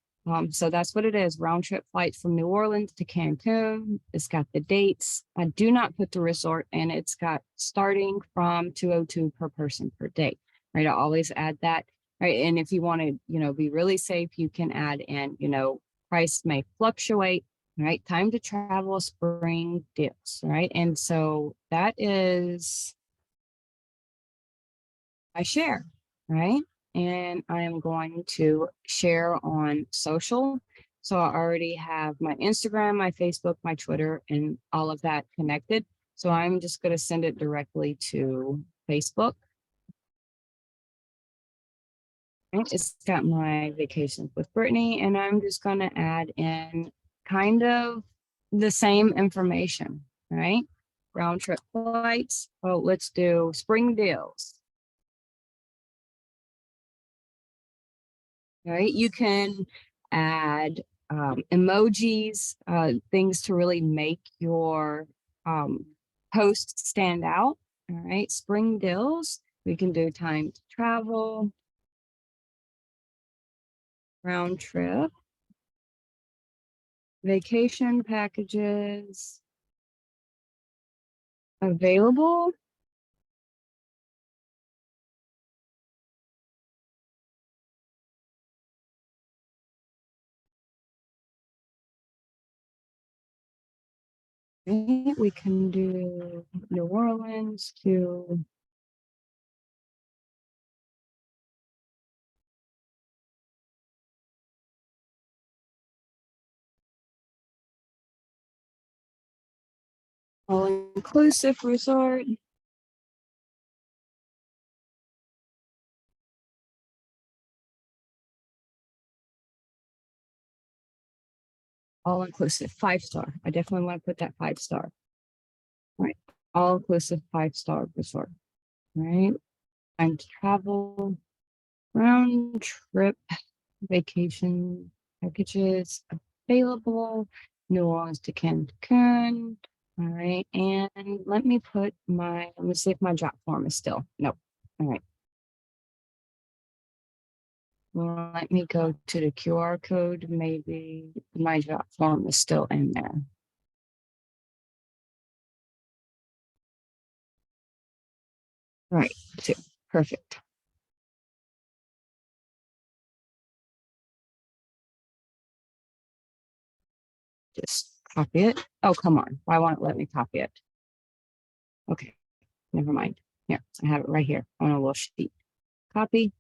So that's what it is. Round trip flight from New Orleans to Cancun. It's got the dates. I do not put the resort in. It's got starting from 202 per person per day. Right. I always add that. Right. And if you want to, be really safe, you can add in, price may fluctuate. Right, time to travel, spring deals, right? And so that is I share, right? And I am going to share on social. So I already have my Instagram, my Facebook, my Twitter, and all of that connected. So I'm just going to send it directly to Facebook. Right? It's got my vacations with Brittany, and I'm just going to add in kind of the same information, right? Round trip flights. Oh, let's do spring deals. Right? You can add emojis, things to really make your post stand out. All right, spring deals. We can do time to travel, round trip, vacation packages available. Right? We can do New Orleans to all-inclusive resort. All-inclusive 5-star. I definitely want to put that 5-star. All right, all-inclusive 5-star resort. Right, time to travel, round trip vacation packages available, New Orleans to Cancun. All right, and let me see if my drop form is still, nope. All right. Well, let me go to the QR code. Maybe my drop form is still in there. All right, so perfect. Just copy it. Oh, come on. Why won't it let me copy it? Okay, never mind. Here, I have it right here on a little sheet. Copy.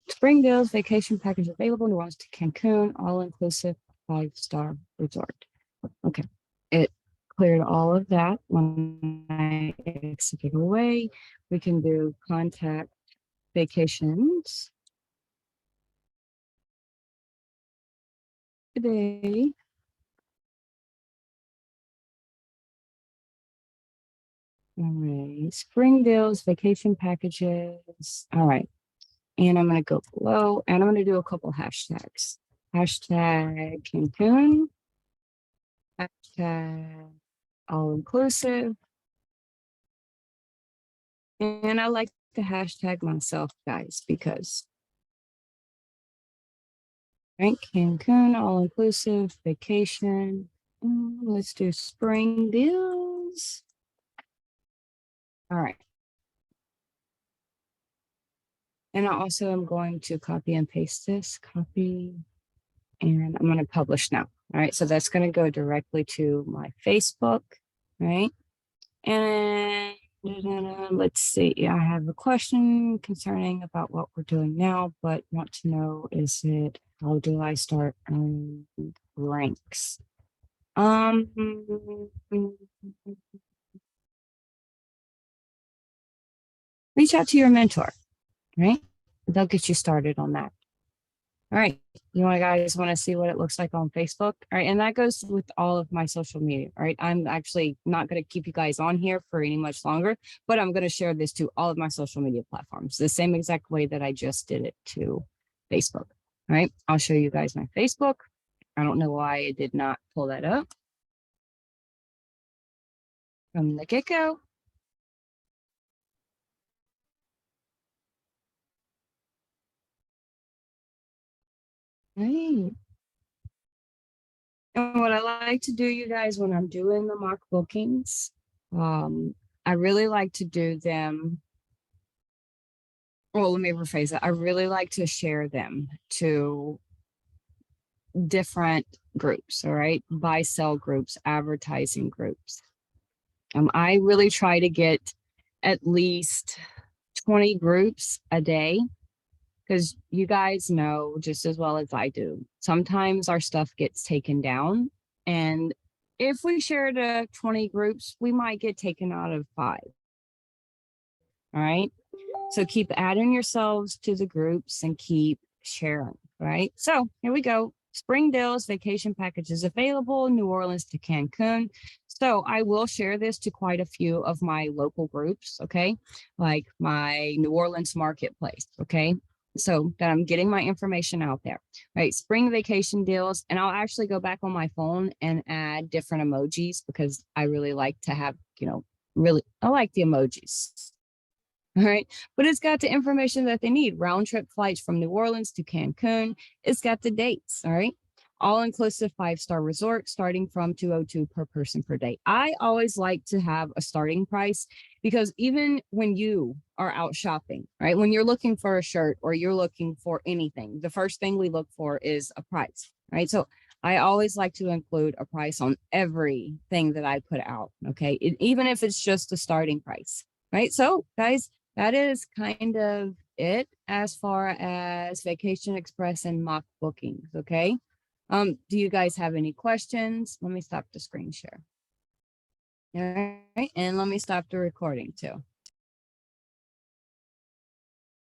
Springdale's vacation package available, New Orleans to Cancun, all inclusive 5-star resort. Okay, it cleared all of that. When I exit it away, we can do contact vacations. Today. All right, Springdale's vacation packages. All right, and I'm going to go below and I'm going to do a couple hashtags. Hashtag Cancun. Hashtag all inclusive. And I like to hashtag myself, guys, because right, Cancun, all inclusive, vacation. Let's do spring deals. All right. And I also am going to copy and paste this, copy, and I'm going to publish now. All right, so that's going to go directly to my Facebook, right? And let's see, I have a question concerning about what we're doing now, but want to know is it, how do I start ranks? Reach out to your mentor, right? They'll get you started on that. All right, you guys want to see what it looks like on Facebook? All right, and that goes with all of my social media. All right, I'm actually not going to keep you guys on here for any much longer, but I'm going to share this to all of my social media platforms, the same exact way that I just did it to Facebook. All right, I'll show you guys my Facebook. I don't know why I did not pull that up from the get-go. Right. And what I like to do, you guys, when I'm doing the mock bookings, I really like to do them. Well, let me rephrase that. I really like to share them to different groups, all right? Buy, sell groups, advertising groups. I really try to get at least 20 groups a day because you guys know just as well as I do, sometimes our stuff gets taken down. And if we share to 20 groups, we might get taken out of 5. All right. So keep adding yourselves to the groups and keep sharing. Right. So here we go. Springdale's vacation package is available, New Orleans to Cancun. So I will share this to quite a few of my local groups. Okay. Like my New Orleans marketplace. Okay. So that I'm getting my information out there, right? Spring vacation deals. And I'll actually go back on my phone and add different emojis because I really like to have, I like the emojis. All right. But it's got the information that they need. Round trip flights from New Orleans to Cancun. It's got the dates. All right. All inclusive 5-star resort starting from $202 per person per day. I always like to have a starting price because even when you are out shopping, right? When you're looking for a shirt or you're looking for anything, the first thing we look for is a price, right? So I always like to include a price on everything that I put out. Okay. Even if it's just a starting price, right? So guys, that is kind of it as far as Vacation Express and mock bookings. Okay. Do you guys have any questions? Let me stop the screen share. All right. And let me stop the recording too.